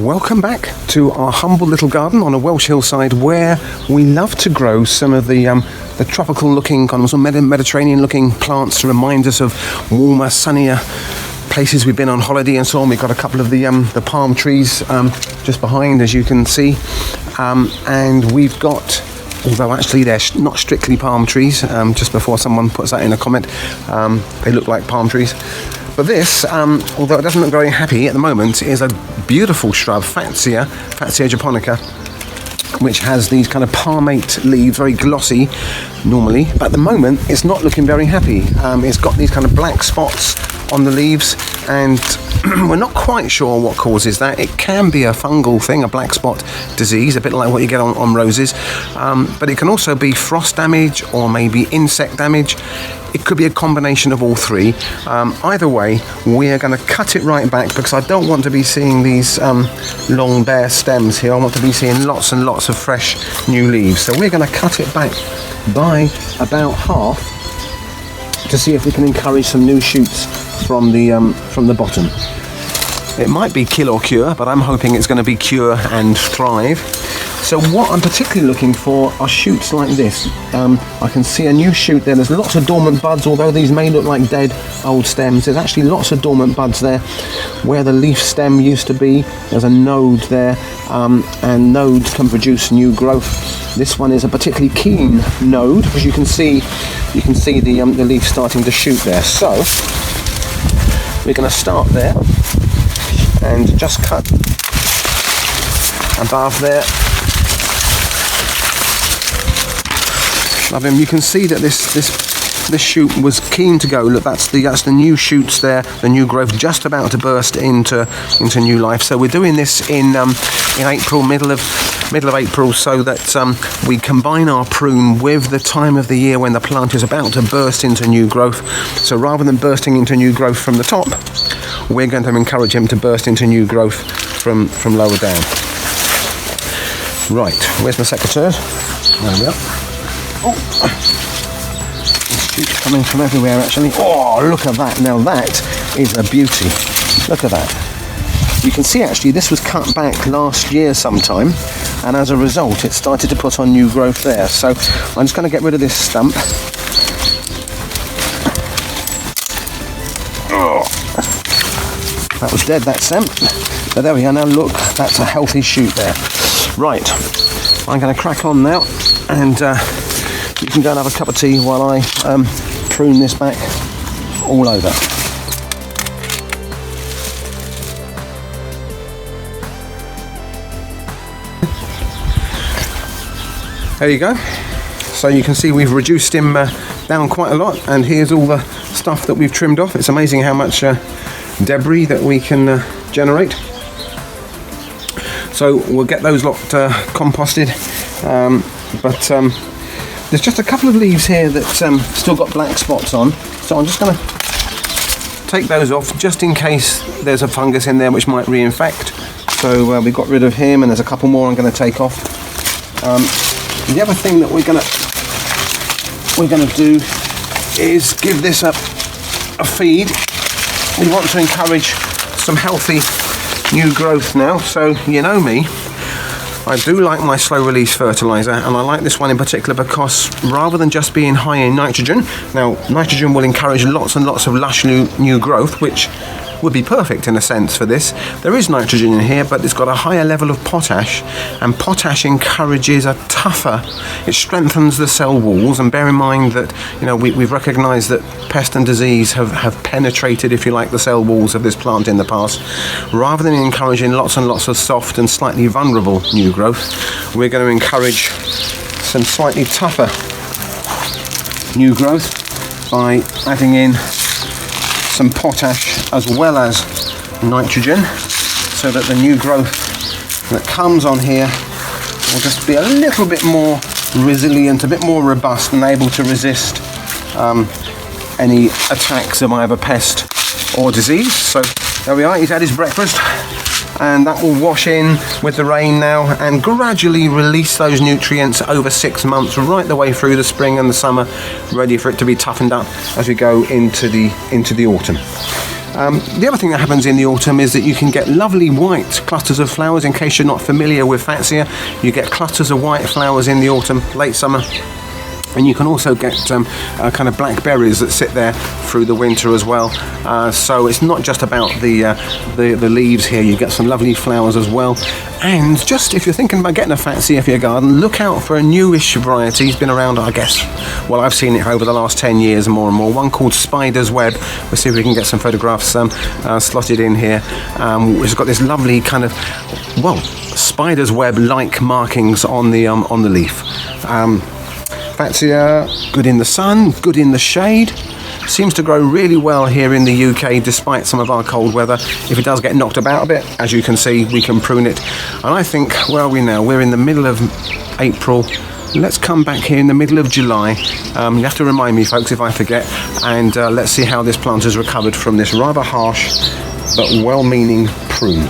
Welcome back to our humble little garden on a Welsh hillside where we love to grow some of the tropical looking, kind of Mediterranean looking plants to remind us of warmer, sunnier places we've been on holiday and so on. We've got a couple of the palm trees just behind, as you can see, and we've got, although actually they're not strictly palm trees, just before someone puts that in a comment, they look like palm trees. But this, although it doesn't look very happy at the moment, is a beautiful shrub, Fatsia japonica, which has these kind of palmate leaves, very glossy normally, but at the moment it's not looking very happy. It's got these kind of black spots on the leaves, and we're not quite sure what causes that. It can be a fungal thing, a black spot disease, a bit like what you get on roses, but it can also be frost damage or maybe insect damage. It could be a combination of all three. Either way, we're going to cut it right back because I don't want to be seeing these long bare stems here. I want to be seeing lots and lots of fresh new leaves. So we're going to cut it back by about half to see if we can encourage some new shoots from the bottom. It might be kill or cure, but I'm hoping it's going to be cure and thrive. So what I'm particularly looking for are shoots like this. I can see a new shoot there. There's lots of dormant buds, although these may look like dead old stems. There's actually lots of dormant buds there. Where the leaf stem used to be, there's a node there, and nodes can produce new growth. This one is a particularly keen node, as you can see the leaf starting to shoot there. So we're going to start there and just cut above there. You can see that this shoot was keen to go. Look, that's the new shoots there, the new growth just about to burst into new life. So we're doing this in April, middle of April, so that we combine our prune with the time of the year when the plant is about to burst into new growth. So rather than bursting into new growth from the top, we're going to encourage him to burst into new growth from lower down. Right, where's my secateurs? There we are. Oh, shoots coming from everywhere actually. Oh, look at that. Now that is a beauty. Look at that. You can see actually this was cut back last year sometime, and as a result it started to put on new growth there. So I'm just going to get rid of this stump. Oh, that was dead, that stem. But there we are. Now look, that's a healthy shoot there. Right, I'm going to crack on now, and you can go and have a cup of tea while I prune this back all over. There you go. So you can see we've reduced him down quite a lot, and here's all the stuff that we've trimmed off. It's amazing how much debris that we can generate. So we'll get those lot composted, but there's just a couple of leaves here that still got black spots on, so I'm just going to take those off just in case there's a fungus in there which might reinfect. So we got rid of him, and there's a couple more I'm going to take off. The other thing that we're going to do is give this a feed. We want to encourage some healthy new growth now. So you know me, I do like my slow release fertilizer, and I like this one in particular because rather than just being high in nitrogen, now nitrogen will encourage lots and lots of lush new growth, which would be perfect in a sense for this. There is nitrogen in here, but it's got a higher level of potash, and potash encourages a tougher, it strengthens the cell walls. And bear in mind that, you know, we've recognized that pest and disease have penetrated, if you like, the cell walls of this plant in the past. Rather than encouraging lots and lots of soft and slightly vulnerable new growth, we're going to encourage some slightly tougher new growth by adding in some potash as well as nitrogen, so that the new growth that comes on here will just be a little bit more resilient, a bit more robust, and able to resist any attacks of either pest or disease. So there we are, he's had his breakfast, and that will wash in with the rain now and gradually release those nutrients over 6 months, right the way through the spring and the summer, ready for it to be toughened up as we go into the autumn. The other thing that happens in the autumn is that you can get lovely white clusters of flowers. In case you're not familiar with Fatsia, you get clusters of white flowers in the autumn, late summer. And you can also get kind of blackberries that sit there through the winter as well. So it's not just about the leaves here. You get some lovely flowers as well. And just if you're thinking about getting a Fatsia for your garden, look out for a newish variety. It's been around, I guess, well, I've seen it over the last 10 years more and more. One called Spider's Web. We'll see if we can get some photographs slotted in here. It's got this lovely kind of, well, spider's web-like markings on the leaf. Fatsia, good in the sun, good in the shade. Seems to grow really well here in the UK despite some of our cold weather. If it does get knocked about a bit, as you can see, we can prune it. And I think, where are we now? We're in the middle of April. Let's come back here in the middle of July. You have to remind me, folks, if I forget. And let's see how this plant has recovered from this rather harsh but well-meaning prune.